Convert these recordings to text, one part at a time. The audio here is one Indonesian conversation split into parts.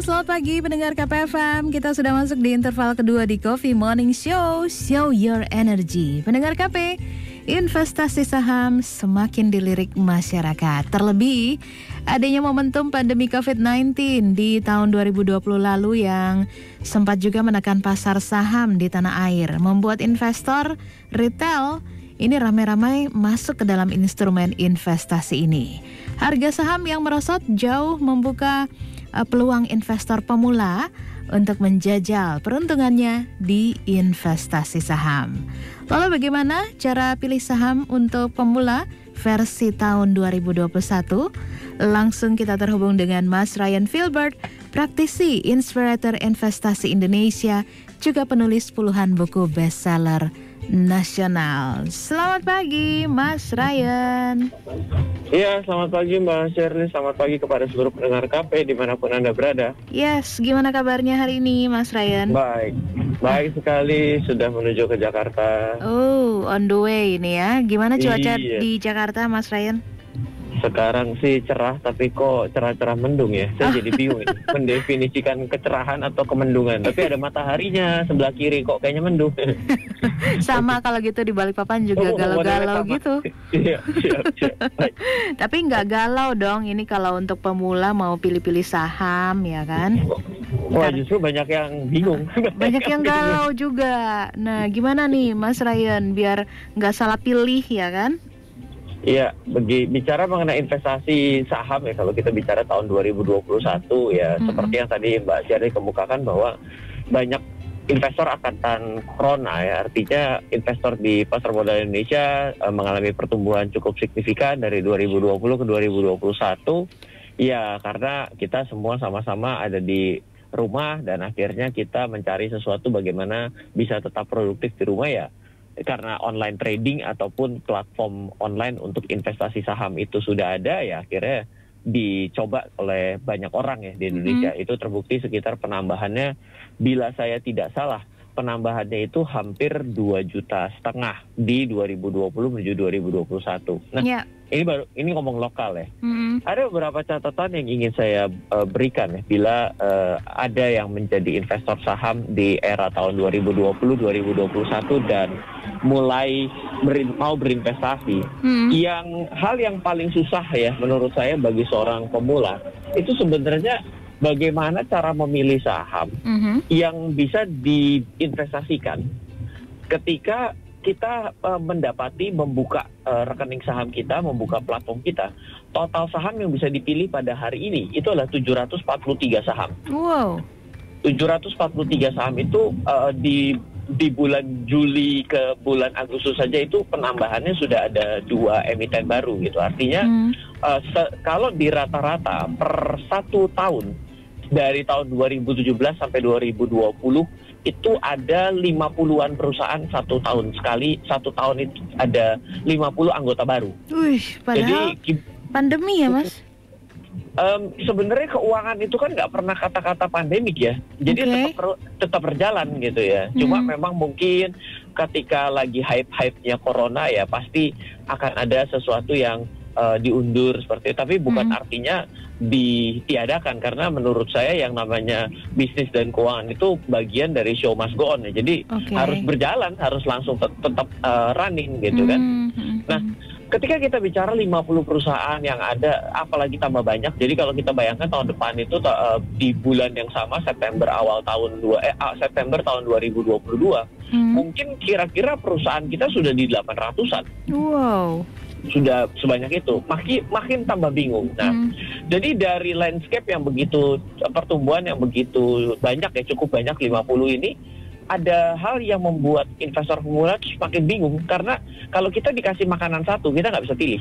selamat pagi pendengar KPFM. Kita sudah masuk di interval kedua di Coffee Morning Show, Show Your Energy. Pendengar KP, investasi saham semakin dilirik masyarakat. Terlebih, adanya momentum pandemi COVID-19 di tahun 2020 lalu yang sempat juga menekan pasar saham di tanah air, membuat investor retail ini ramai-ramai masuk ke dalam instrumen investasi ini. Harga saham yang merosot jauh membuka peluang investor pemula untuk menjajal peruntungannya di investasi saham. Lalu bagaimana cara pilih saham untuk pemula versi tahun 2021? Langsung kita terhubung dengan Mas Ryan Filbert, praktisi Inspirator Investasi Indonesia, juga penulis puluhan buku bestseller nasional. Selamat pagi Mas Ryan. Iya, selamat pagi Mbak Shirley, selamat pagi kepada seluruh pendengar KP dimanapun Anda berada. Yes, gimana kabarnya hari ini Mas Ryan? Baik sekali, sudah menuju ke Jakarta. Oh, on the way ini ya. Gimana cuaca di Jakarta Mas Ryan? Sekarang sih cerah, tapi kok cerah-cerah mendung ya. Saya jadi bingung ini, mendefinisikan kecerahan atau kemendungan. Tapi ada mataharinya sebelah kiri, kok kayaknya mendung. Sama kalau gitu di Balikpapan juga galau-galau gitu. Siap. Tapi nggak galau dong, ini kalau untuk pemula mau pilih-pilih saham ya kan? Wah, justru banyak yang bingung. Banyak yang galau juga. Nah, gimana nih Mas Ryan biar nggak salah pilih ya kan? Iya, bicara mengenai investasi saham ya, kalau kita bicara tahun 2021 ya, seperti yang tadi Mbak Syari kemukakan bahwa banyak investor akan corona ya, artinya investor di pasar modal Indonesia mengalami pertumbuhan cukup signifikan dari 2020 ke 2021 ya, karena kita semua sama-sama ada di rumah dan akhirnya kita mencari sesuatu bagaimana bisa tetap produktif di rumah ya. Karena online trading ataupun platform online untuk investasi saham itu sudah ada ya, akhirnya dicoba oleh banyak orang ya di Indonesia. Itu terbukti sekitar penambahannya, bila saya tidak salah, penambahannya itu hampir 2,5 juta di 2020 menuju 2021. Nah, ini ngomong lokal ya. Ada beberapa catatan yang ingin saya berikan ya, bila ada yang menjadi investor saham di era tahun 2020, 2021 dan mulai mau berinvestasi. Hal yang paling susah ya menurut saya bagi seorang pemula itu sebenarnya bagaimana cara memilih saham yang bisa diinvestasikan ketika kita mendapati membuka rekening saham kita, membuka platform kita. Total saham yang bisa dipilih pada hari ini itu adalah 743 saham. Wow. 743 saham itu di bulan Juli ke bulan Agustus saja itu penambahannya sudah ada 2 emiten baru gitu. Artinya kalau di rata-rata per 1 tahun dari tahun 2017 sampai 2020 itu ada 50-an perusahaan 1 tahun sekali, 1 tahun itu ada 50 anggota baru. Padahal jadi, pandemi ya Mas? Sebenarnya keuangan itu kan nggak pernah kata-kata pandemik ya, jadi tetap berjalan gitu ya. Cuma memang mungkin ketika lagi hype-hypenya corona ya pasti akan ada sesuatu yang diundur seperti itu. Tapi bukan artinya ditiadakan, karena menurut saya yang namanya bisnis dan keuangan itu bagian dari show must go on ya. Jadi harus berjalan, harus langsung tetap running gitu kan. Nah, ketika kita bicara 50 perusahaan yang ada, apalagi tambah banyak. Jadi kalau kita bayangkan tahun depan itu di bulan yang sama September September tahun 2022, mungkin kira-kira perusahaan kita sudah di 800-an. Wow. Sudah sebanyak itu, makin tambah bingung. Nah, jadi dari landscape yang begitu, pertumbuhan yang begitu banyak ya, cukup banyak 50 ini, ada hal yang membuat investor pemula semakin bingung, karena kalau kita dikasih makanan 1 kita nggak bisa pilih.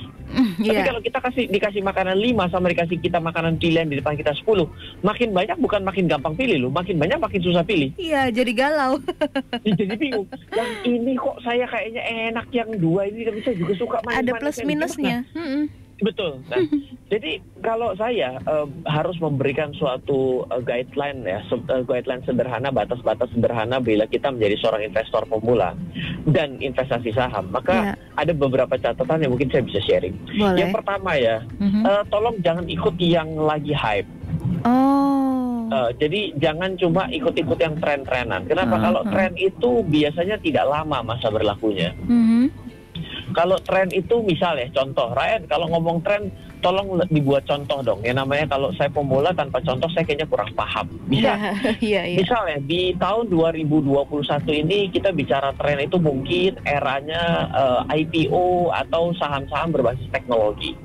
Tapi kalau kita dikasih makanan 5 sama dikasih kita makanan pilihan di depan kita 10, makin banyak bukan makin gampang pilih loh, makin banyak makin susah pilih. Iya, jadi galau. Jadi bingung. Yang ini kok saya kayaknya enak, yang 2 ini tapi saya juga suka main-main. Ada plus minusnya. Betul. Nah, jadi kalau saya harus memberikan suatu guideline ya, guideline sederhana, batas-batas sederhana bila kita menjadi seorang investor pemula dan investasi saham, maka ada beberapa catatan yang mungkin saya bisa sharing. Yang pertama ya, tolong jangan ikut yang lagi hype. Jadi jangan cuma ikut-ikut yang tren-trenan. Kenapa? Kalau tren itu biasanya tidak lama masa berlakunya. Kalau tren itu misalnya contoh, Ryan kalau ngomong tren tolong dibuat contoh dong. Ya namanya kalau saya pemula tanpa contoh saya kayaknya kurang paham. Bisa. Misalnya di tahun 2021 ini kita bicara tren itu mungkin eranya IPO atau saham-saham berbasis teknologi.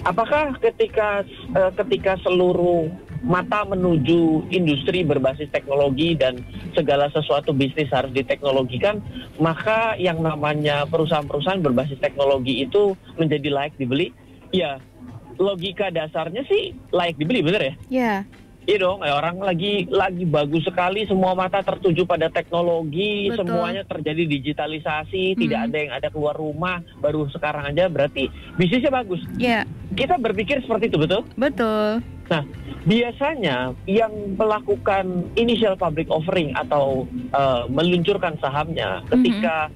Apakah ketika seluruh mata menuju industri berbasis teknologi dan segala sesuatu bisnis harus diteknologikan, maka yang namanya perusahaan-perusahaan berbasis teknologi itu menjadi layak dibeli? Ya, logika dasarnya sih layak dibeli, bener ya? Iya. Iya dong, orang lagi bagus sekali, semua mata tertuju pada teknologi, Betul. semuanya terjadi digitalisasi, tidak ada yang ada keluar rumah, baru sekarang aja berarti bisnisnya bagus. Iya. Kita berpikir seperti itu, betul? Betul. Nah, biasanya yang melakukan initial public offering atau meluncurkan sahamnya ketika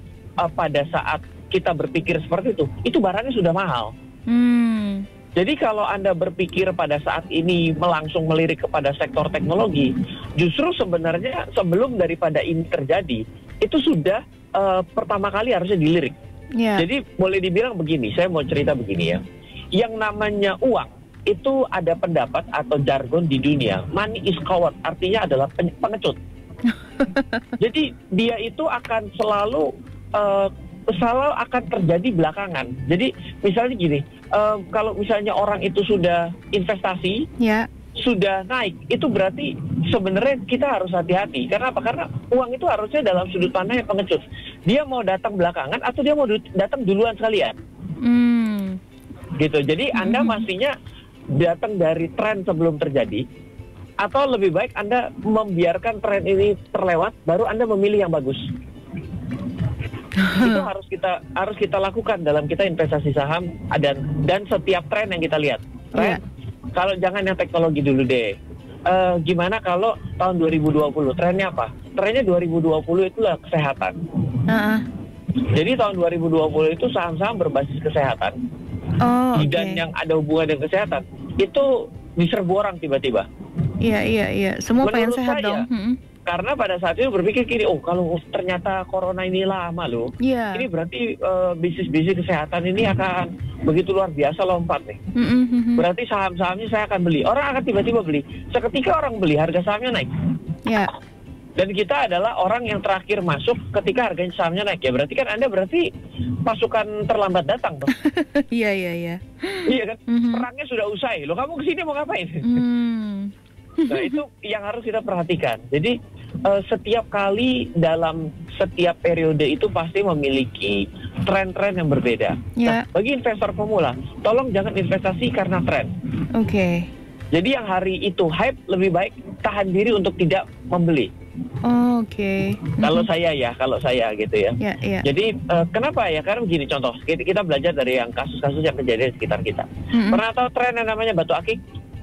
pada saat kita berpikir seperti itu barangnya sudah mahal. Jadi kalau Anda berpikir pada saat ini langsung melirik kepada sektor teknologi, justru sebenarnya sebelum daripada ini terjadi, itu sudah pertama kali harusnya dilirik. Yeah. Jadi boleh dibilang begini, saya mau cerita begini ya. Yang namanya uang, itu ada pendapat atau jargon di dunia, money is coward, artinya adalah pengecut. Jadi dia itu akan selalu akan terjadi belakangan. Jadi misalnya gini, kalau misalnya orang itu sudah investasi, sudah naik, itu berarti sebenarnya kita harus hati-hati. Karena apa? Karena uang itu harusnya dalam sudut pandang yang pengecut. Dia mau datang belakangan atau dia mau datang duluan sekalian. Gitu. Jadi Anda mestinya datang dari tren sebelum terjadi, atau lebih baik Anda membiarkan tren ini terlewat, baru Anda memilih yang bagus. Itu harus kita lakukan dalam kita investasi saham dan setiap tren yang kita lihat. Kalau jangan yang teknologi dulu deh. Gimana kalau tahun 2020 trennya apa? Trennya 2020 itulah kesehatan. Jadi tahun 2020 itu saham-saham berbasis kesehatan. Dan yang ada hubungan dengan kesehatan itu diserbu orang tiba-tiba. Iya. Semua pengen sehat dong. Karena pada saat itu berpikir gini, kalau ternyata corona ini lama loh, ini berarti bisnis-bisnis kesehatan ini akan begitu luar biasa lompat nih. Berarti saham-sahamnya saya akan beli. Orang akan tiba-tiba beli. Seketika orang beli, harga sahamnya naik. Dan kita adalah orang yang terakhir masuk ketika harga sahamnya naik. Ya berarti kan Anda pasukan terlambat datang dong. Iya. Iya kan? Perangnya sudah usai. Loh kamu kesini mau ngapain? Nah itu yang harus kita perhatikan. Jadi setiap kali dalam setiap periode itu pasti memiliki tren-tren yang berbeda. Nah, bagi investor pemula, tolong jangan investasi karena tren. Jadi yang hari itu hype, lebih baik tahan diri untuk tidak membeli. Kalau saya gitu ya. Jadi kenapa ya? Karena begini contoh, kita belajar dari yang kasus-kasus yang kejadian di sekitar kita. Pernah tahu tren yang namanya batu akik?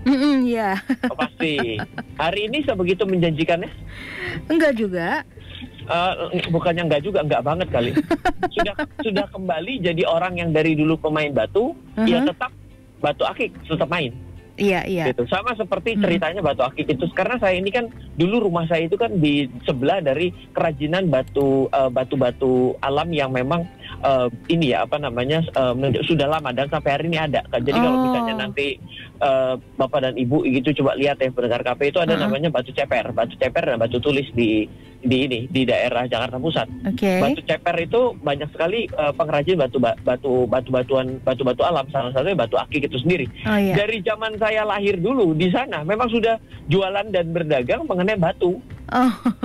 Oh, pasti. Hari ini sebegitu menjanjikannya? Enggak juga. Bukannya enggak banget kali. Sudah kembali jadi orang yang dari dulu pemain batu, ya tetap batu akik, tetap main. Iya. Gitu. Sama seperti ceritanya batu akik itu. Karena saya ini kan dulu rumah saya itu kan di sebelah dari kerajinan batu-batu alam yang memang sudah lama dan sampai hari ini ada. Jadi kalau misalnya nanti Bapak dan Ibu gitu coba lihat ya pendengar KP itu ada namanya batu ceper dan batu tulis di daerah Jakarta Pusat. Batu ceper itu banyak sekali pengrajin batu-batu alam, salah satunya batu akik itu sendiri. Dari zaman saya lahir dulu di sana memang sudah jualan dan berdagang mengenai batu.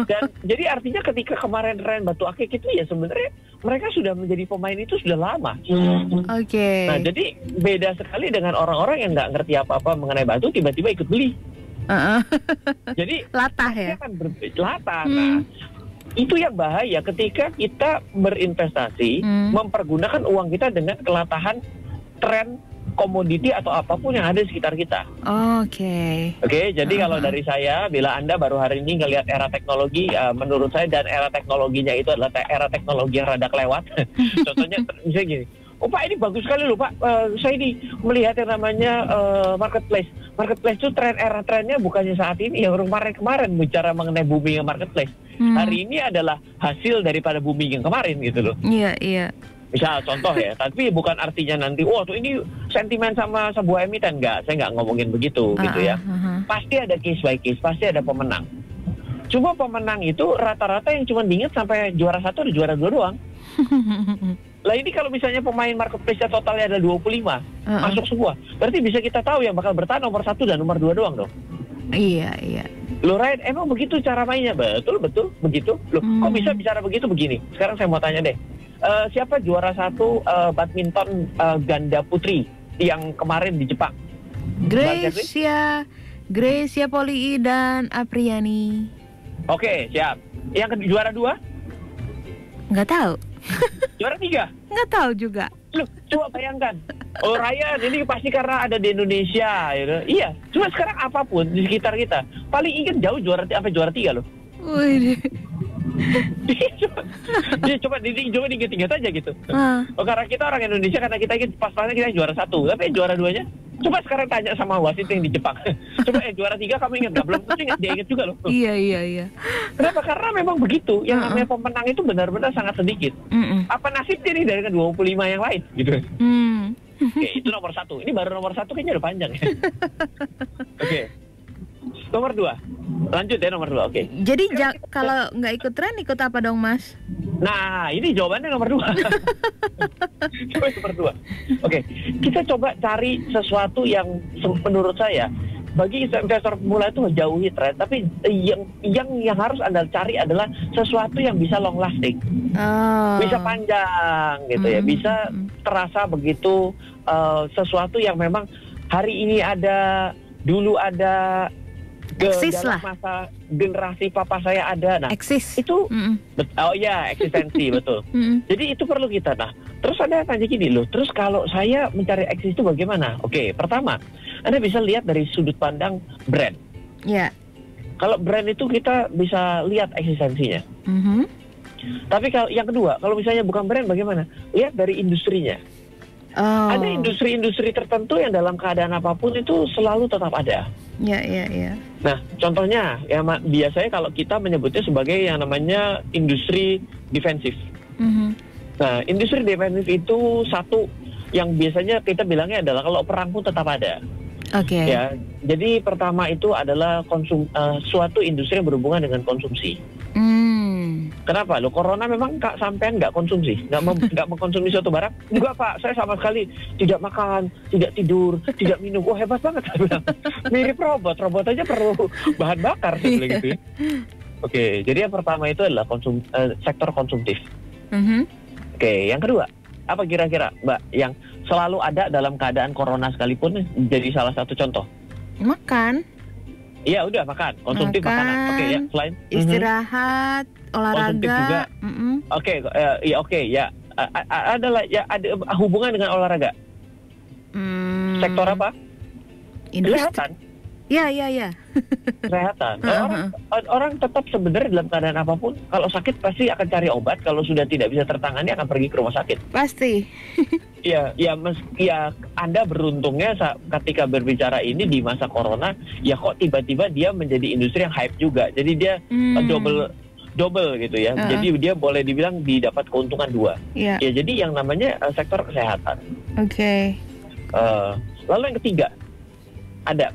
Dan jadi artinya ketika kemarin tren batu akik itu ya sebenarnya mereka sudah menjadi pemain itu sudah lama. Nah jadi beda sekali dengan orang-orang yang nggak ngerti apa-apa mengenai batu tiba-tiba ikut beli. Jadi latah ya. Latah. Nah itu yang bahaya ketika kita berinvestasi mempergunakan uang kita dengan kelatahan tren komoditi atau apapun yang ada di sekitar kita. Oke, jadi kalau dari saya, bila Anda baru hari ini ngelihat era teknologi, menurut saya dan era teknologinya itu adalah era teknologi yang rada kelewat. Contohnya misalnya gini, oh Pak ini bagus sekali loh Pak, saya ini melihat yang namanya marketplace. Marketplace itu trennya bukannya saat ini, yang kemarin bicara mengenai booming marketplace. Hari ini adalah hasil daripada booming yang kemarin gitu loh. Iya, iya. Misal contoh ya, tapi bukan artinya nanti, tuh ini sentimen sama sebuah emiten. Enggak, saya nggak ngomongin begitu gitu ya. Pasti ada case by case, pasti ada pemenang. Cuma pemenang itu rata-rata yang cuma diingat sampai juara 1 atau juara 2 doang. Lah ini kalau misalnya pemain marketplace totalnya ada 25, masuk semua. Berarti bisa kita tahu yang bakal bertahan nomor 1 dan nomor 2 doang dong. Iya, iya. Loh Ryan, emang begitu cara mainnya? Betul, begitu. Loh, kok bisa bicara begitu begini? Sekarang saya mau tanya deh. Siapa juara 1 badminton ganda putri yang kemarin di Jepang? Gracia Poli dan Apriani. Oke, siap. Yang juara 2? Nggak tahu. Juara 3? Nggak tahu juga. Loh, coba bayangkan. Oh Ryan, ini pasti karena ada di Indonesia, gitu. Iya. Cuma sekarang apapun di sekitar kita, paling ingat jauh juara 3 loh. Wih. coba diingat aja gitu. Oh karena kita orang Indonesia, karena kita ingin pas-pasnya kita juara 1, tapi juara 2-nya. Coba sekarang tanya sama wasit yang di Jepang. Coba juara 3 kamu ingat nggak? Belum tentu dia ingat juga loh. Iya. Kenapa? Karena memang begitu. Yang namanya pemenang itu benar-benar sangat sedikit. Apa nasibnya nih dari 25 yang lain gitu? Oke, itu nomor 1. Ini baru nomor 1 kayaknya udah panjang ya. Oke. Nomor 2. Lanjut ya nomor 2. Oke. Jadi kalau nggak ikut tren, ikut apa dong Mas? Nah, ini jawabannya nomor 2. Coba nomor 2. Oke, kita coba cari sesuatu yang menurut saya bagi investor pemula itu jauhi tren, tapi yang harus Anda cari adalah sesuatu yang bisa long lasting. Bisa panjang gitu ya, bisa terasa begitu, sesuatu yang memang hari ini ada, dulu ada, eksis dalam lah. masa generasi papa saya ada. Nah, eksis. Itu eksistensi betul. Jadi itu perlu kita. Nah, terus Anda tanya gini loh, terus kalau saya mencari eksis itu bagaimana? Oke, pertama, Anda bisa lihat dari sudut pandang brand. Ya. Kalau brand itu kita bisa lihat eksistensinya. Tapi kalau yang kedua, kalau misalnya bukan brand bagaimana? Lihat dari industrinya. Ada industri-industri tertentu yang dalam keadaan apapun itu selalu tetap ada. Iya. Nah, contohnya ya biasanya kalau kita menyebutnya sebagai yang namanya industri defensif. Nah, industri defensif itu satu yang biasanya kita bilangnya adalah kalau perang pun tetap ada. Oke. Ya, jadi pertama itu adalah suatu industri yang berhubungan dengan konsumsi. Kenapa? Loh, corona memang sampean nggak konsumsi, nggak mengkonsumsi suatu barang? Enggak Pak, saya sama sekali tidak makan, tidak tidur, tidak minum. Oh hebat banget, saya bilang. Mirip robot aja perlu bahan bakar seperti gitu ya. Oke, jadi yang pertama itu adalah sektor konsumtif. Oke, yang kedua, apa kira-kira Mbak yang selalu ada dalam keadaan corona sekalipun jadi salah satu contoh? Makan. Iya udah makan, konsumtif makanan. Oke ya, selain istirahat, olahraga. Oke, ya. Adalah ya ada hubungan dengan olahraga. Sektor apa? Kesehatan. Iya. Kesehatan. Orang tetap sebenarnya dalam keadaan apapun, kalau sakit pasti akan cari obat. Kalau sudah tidak bisa tertangani akan pergi ke rumah sakit. Pasti. Ya, Anda beruntungnya ketika berbicara ini di masa corona, ya kok tiba-tiba dia menjadi industri yang hype juga. Jadi dia double gitu ya. Jadi dia boleh dibilang didapat keuntungan 2. Ya, jadi yang namanya sektor kesehatan. Oke. Lalu yang ketiga ada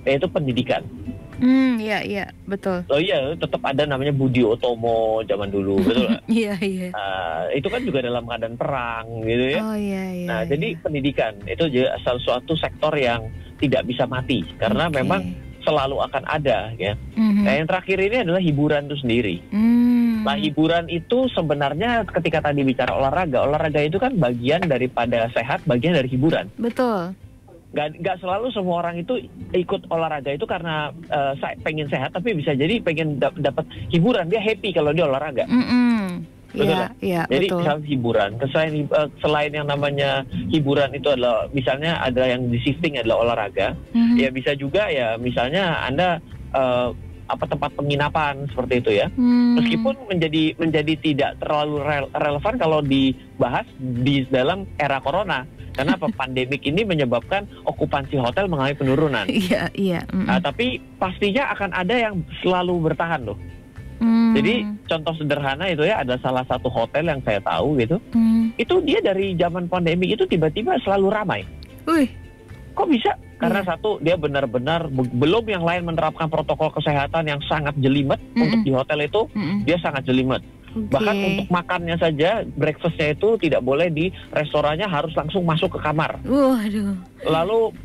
yaitu pendidikan. Iya, betul. Oh iya, tetap ada namanya Budi Utomo zaman dulu, betul nggak? Iya. Itu kan juga dalam keadaan perang, gitu ya. Oh iya. Nah, jadi pendidikan itu juga salah suatu sektor yang tidak bisa mati karena memang selalu akan ada, ya. Nah, yang terakhir ini adalah hiburan itu sendiri. Nah, hiburan itu sebenarnya ketika tadi bicara olahraga itu kan bagian daripada sehat, bagian dari hiburan. Betul. Gak selalu semua orang itu ikut olahraga itu karena pengen sehat, tapi bisa jadi pengen dapat hiburan. Dia happy kalau dia olahraga. Iya, jadi betul. misalnya hiburan. Selain yang namanya hiburan itu adalah misalnya ada yang di shifting adalah olahraga. Ya bisa juga ya misalnya Anda tempat penginapan seperti itu ya. Meskipun menjadi tidak terlalu relevan kalau dibahas di dalam era corona. Karena pandemik ini menyebabkan okupansi hotel mengalami penurunan. Iya. Tapi pastinya akan ada yang selalu bertahan loh. Jadi contoh sederhana itu ya, ada salah satu hotel yang saya tahu gitu. Itu dia dari zaman pandemik itu tiba-tiba selalu ramai. Wih. Kok bisa? Karena satu, dia benar-benar belum yang lain menerapkan protokol kesehatan yang sangat jelimet. Untuk di hotel itu dia sangat jelimet. Bahkan untuk makannya saja, breakfastnya itu tidak boleh di restorannya, harus langsung masuk ke kamar. Waduh. Lalu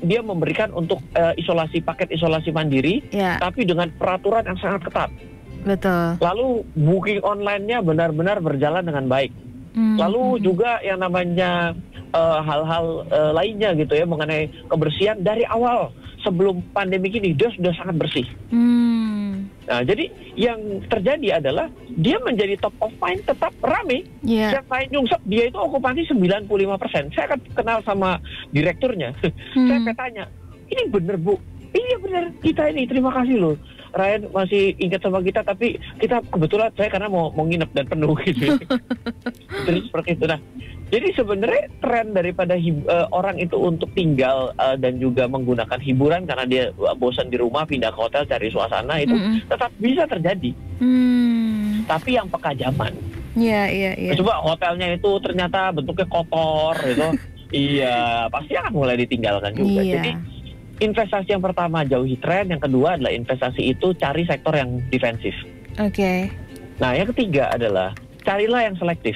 dia memberikan untuk paket isolasi mandiri, tapi dengan peraturan yang sangat ketat. Betul. Lalu booking online-nya benar-benar berjalan dengan baik. Lalu juga yang namanya hal-hal lainnya gitu ya, mengenai kebersihan dari awal sebelum pandemi ini dia sudah sangat bersih. Nah, jadi yang terjadi adalah dia menjadi top of mind, tetap rame. Yang lain nyungsep, dia itu okupansi 95%. Saya akan kenal sama direkturnya. Saya tanya, ini bener Bu? Iya bener, kita ini, terima kasih loh. Ryan masih ingat sama kita, tapi kita kebetulan saya karena mau nginep dan penuh gitu. Terus seperti itu. Nah, jadi sebenarnya tren daripada orang itu untuk tinggal dan juga menggunakan hiburan karena dia bosan di rumah, pindah ke hotel cari suasana itu tetap bisa terjadi. Tapi yang peka zaman. Iya. Coba hotelnya itu ternyata bentuknya kotor gitu. Iya, pasti akan mulai ditinggalkan juga. Jadi investasi yang pertama jauhi tren, yang kedua adalah investasi itu cari sektor yang defensif. Oke. Nah, yang ketiga adalah carilah yang selektif.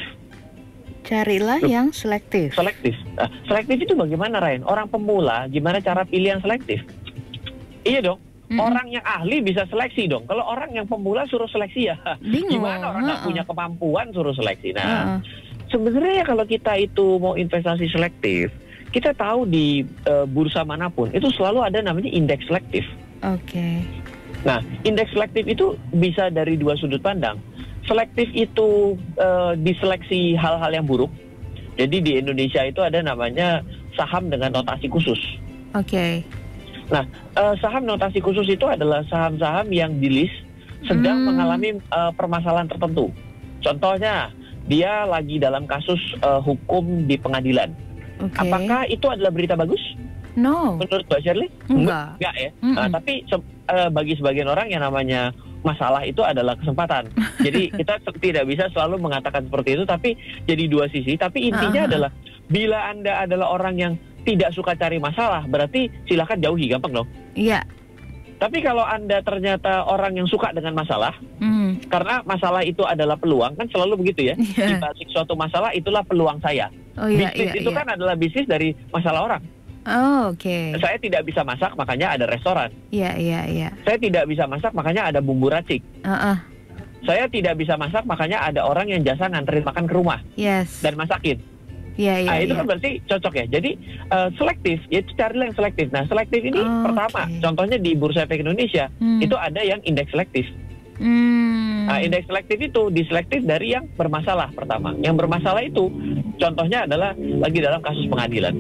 Yang selektif. Nah, selektif itu bagaimana, Ryan? Orang pemula gimana cara pilih yang selektif? Iya dong. Orang yang ahli bisa seleksi dong. Kalau orang yang pemula suruh seleksi ya bingung. Gimana orang nggak punya kemampuan suruh seleksi? Nah, sebenarnya kalau kita itu mau investasi selektif, kita tahu di bursa manapun itu selalu ada namanya indeks selektif. Oke. Nah, indeks selektif itu bisa dari dua sudut pandang. Selektif itu diseleksi hal-hal yang buruk. Jadi di Indonesia itu ada namanya saham dengan notasi khusus. Oke. Nah, saham notasi khusus itu adalah saham-saham yang di list sedang mengalami permasalahan tertentu. Contohnya, dia lagi dalam kasus hukum di pengadilan. Apakah itu adalah berita bagus? No. Menurut Mbak Shirley? Enggak ya. Nah, tapi bagi sebagian orang yang namanya masalah itu adalah kesempatan. Jadi kita tidak bisa selalu mengatakan seperti itu, tapi jadi dua sisi. Tapi intinya adalah bila Anda adalah orang yang tidak suka cari masalah, berarti silakan jauhi, gampang dong. Iya. Tapi kalau Anda ternyata orang yang suka dengan masalah, karena masalah itu adalah peluang, kan selalu begitu ya. Di balik suatu masalah itulah peluang saya. Bisnis itu kan adalah bisnis dari masalah orang. Oke. Saya tidak bisa masak, makanya ada restoran. Iya. Saya tidak bisa masak, makanya ada bumbu racik. Saya tidak bisa masak, makanya ada orang yang jasa nganterin makan ke rumah. Dan masakin. Nah, itu kan berarti cocok ya. Jadi selektif, ya carilah yang selektif. Nah, selektif ini pertama, contohnya di Bursa Efek Indonesia, itu ada yang indeks selektif. Nah, indeks selektif itu diselektif dari yang bermasalah pertama. Yang bermasalah itu contohnya adalah lagi dalam kasus pengadilan.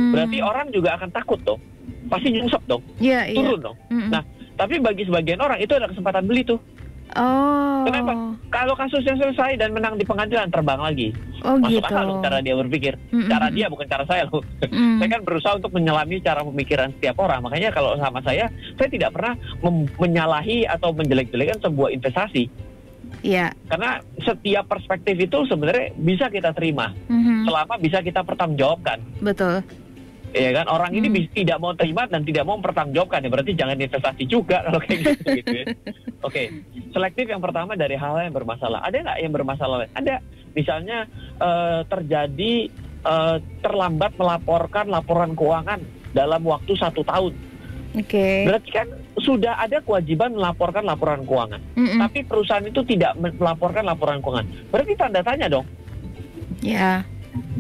Berarti orang juga akan takut dong. Pasti nyungsep dong. Turun dong. Nah, tapi bagi sebagian orang itu ada kesempatan beli tuh. Kenapa? Kalau kasusnya selesai dan menang di pengadilan, terbang lagi. Masuk akal loh cara dia berpikir. Cara dia, bukan cara saya loh. Saya kan berusaha untuk menyelami cara pemikiran setiap orang. Makanya kalau sama saya tidak pernah menyalahi atau menjelek-jelekan sebuah investasi. Karena setiap perspektif itu sebenarnya bisa kita terima. Selama bisa kita pertanggungjawabkan. Betul. Ya kan, orang ini tidak mau terima dan tidak mau mempertanggungjawabkan, ya berarti jangan investasi juga kalau kayak gitu ya. Oke, selektif yang pertama dari hal-hal yang bermasalah. Ada nggak yang bermasalah? Ada. Misalnya terjadi terlambat melaporkan laporan keuangan dalam waktu 1 tahun. Berarti kan sudah ada kewajiban melaporkan laporan keuangan. Tapi perusahaan itu tidak melaporkan laporan keuangan. Berarti tanda tanya dong.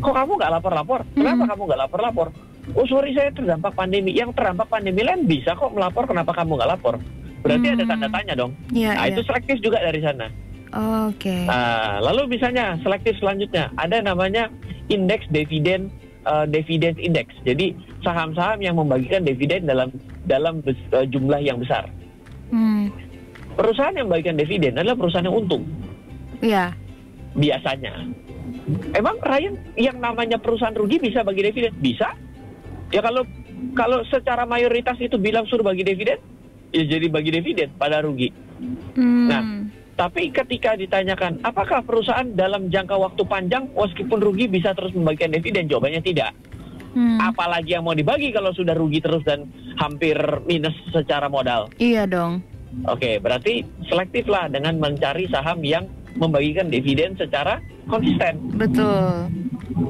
Kok kamu nggak lapor-lapor? Kenapa kamu nggak lapor-lapor? Oh sorry, saya terdampak pandemi. Yang terdampak pandemi lain bisa kok melapor, kenapa kamu nggak lapor? Berarti ada tanda tanya dong. Itu selektif juga dari sana. Nah, lalu misalnya selektif selanjutnya ada namanya indeks dividen index. Jadi saham-saham yang membagikan dividen dalam jumlah yang besar. Perusahaan yang membagikan dividen adalah perusahaan yang untung. Iya. Biasanya. Emang Ryan, yang namanya perusahaan rugi bisa bagi dividen? Bisa. Ya kalau secara mayoritas itu bilang suruh bagi dividen, ya jadi bagi dividen pada rugi. Nah, tapi ketika ditanyakan apakah perusahaan dalam jangka waktu panjang meskipun rugi bisa terus membagikan dividen, jawabannya tidak. Apalagi yang mau dibagi kalau sudah rugi terus dan hampir minus secara modal. Iya dong. Oke, berarti selektif lah dengan mencari saham yang membagikan dividen secara konsisten. Betul.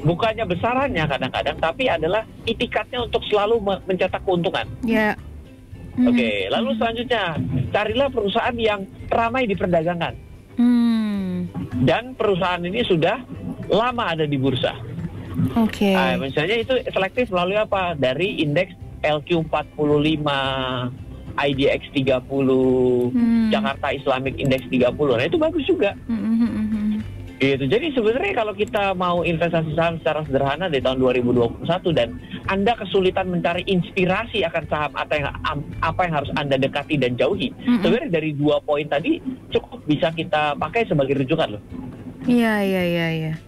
Bukannya besarannya kadang-kadang, tapi adalah itikatnya untuk selalu mencetak keuntungan. Ya. Oke, lalu selanjutnya carilah perusahaan yang ramai diperdagangkan. Dan perusahaan ini sudah lama ada di bursa. Oke. Misalnya itu selektif melalui apa? Dari indeks LQ45, IDX 30, Jakarta Islamic Index 30. Nah, itu bagus juga. Gitu. Jadi sebenarnya kalau kita mau investasi saham secara sederhana di tahun 2021 dan Anda kesulitan mencari inspirasi akan saham apa yang harus Anda dekati dan jauhi, sebenarnya dari 2 poin tadi cukup bisa kita pakai sebagai rujukan loh. Iya.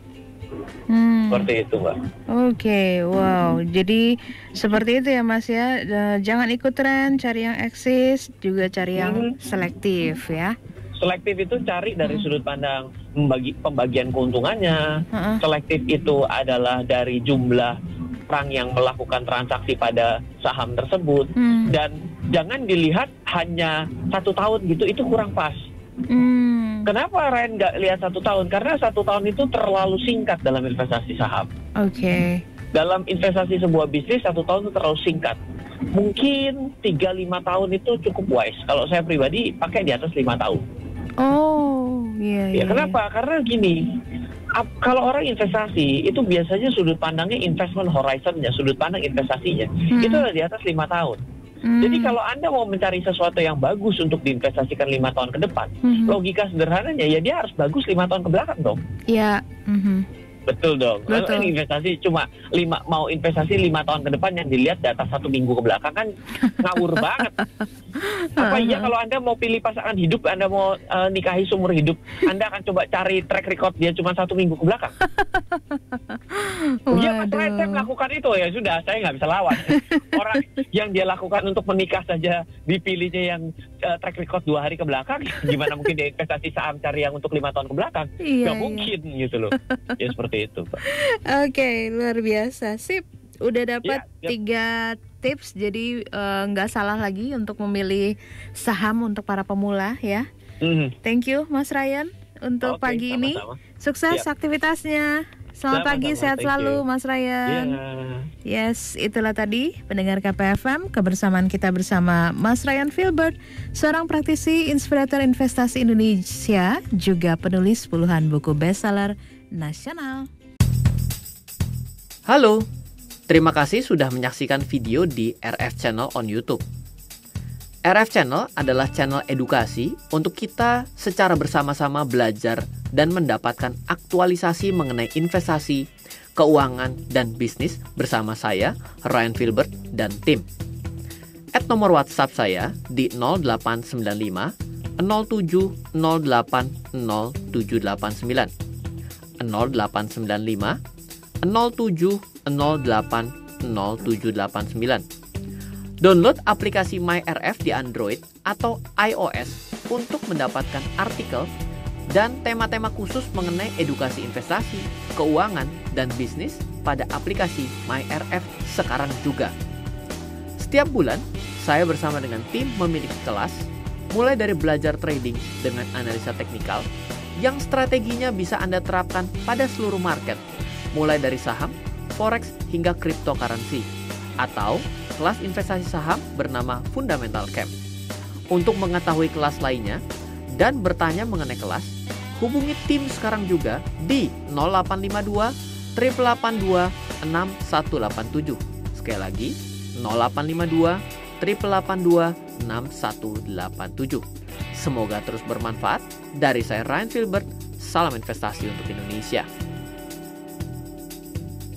Seperti itu, Mbak. Oke, wow. Jadi seperti itu ya, Mas ya. Jangan ikut tren, cari yang eksis, juga cari yang selektif ya. Selektif itu cari dari sudut pandang pembagian keuntungannya. Selektif itu adalah dari jumlah orang yang melakukan transaksi pada saham tersebut. Dan jangan dilihat hanya 1 tahun gitu, itu kurang pas. Kenapa Ryan nggak lihat 1 tahun? Karena 1 tahun itu terlalu singkat dalam investasi saham. Oke. Dalam investasi sebuah bisnis 1 tahun itu terlalu singkat. Mungkin 3-5 tahun itu cukup wise. Kalau saya pribadi pakai di atas 5 tahun. Oh, iya. Kenapa? Karena gini, kalau orang investasi itu biasanya sudut pandangnya investment horizonnya, sudut pandang investasinya itu adalah di atas 5 tahun. Jadi kalau Anda mau mencari sesuatu yang bagus untuk diinvestasikan 5 tahun ke depan, logika sederhananya ya dia harus bagus 5 tahun ke belakang dong. Iya. Betul dong. Kalau investasi cuma mau investasi 5 tahun ke depan yang dilihat data 1 minggu ke belakang kan ngawur banget. Apa iya kalau Anda mau pilih pasangan hidup, Anda mau nikahi seumur hidup, Anda akan coba cari track record dia cuma 1 minggu ke belakang? Iya, Mas Ryan, saya melakukan itu, ya sudah, saya nggak bisa lawan. Orang yang dia lakukan untuk menikah saja dipilihnya yang track record 2 hari ke belakang, gimana mungkin dia investasi saham cari yang untuk 5 tahun ke belakang? Nggak mungkin gitu loh. Ya seperti itu, Pak. Oke, luar biasa. Sip, udah dapat 3 tips, jadi nggak salah lagi untuk memilih saham untuk para pemula ya. Thank you Mas Ryan untuk pagi ini. Sukses aktivitasnya. Selamat pagi, sehat selalu Mas Ryan. Yes, itulah tadi pendengar KPFM, kebersamaan kita bersama Mas Ryan Filbert, seorang praktisi inspirator investasi Indonesia, juga penulis puluhan buku bestseller nasional. Halo, terima kasih sudah menyaksikan video di RF Channel on YouTube. RF Channel adalah channel edukasi untuk kita secara bersama-sama belajar dan mendapatkan aktualisasi mengenai investasi, keuangan, dan bisnis bersama saya, Ryan Filbert, dan tim. Add nomor WhatsApp saya di 0895 07 08 0789 0895 07 08 0789. Download aplikasi MyRF di Android atau iOS untuk mendapatkan artikel dan tema-tema khusus mengenai edukasi investasi, keuangan, dan bisnis pada aplikasi MyRF sekarang juga. Setiap bulan, saya bersama dengan tim memiliki kelas, mulai dari belajar trading dengan analisa teknikal, yang strateginya bisa Anda terapkan pada seluruh market, mulai dari saham, forex, hingga cryptocurrency, atau kelas investasi saham bernama Fundamental Camp. Untuk mengetahui kelas lainnya dan bertanya mengenai kelas, hubungi tim sekarang juga di 0852 882 6187. Sekali lagi, 0852 882 6187. Semoga terus bermanfaat. Dari saya Ryan Filbert, salam investasi untuk Indonesia.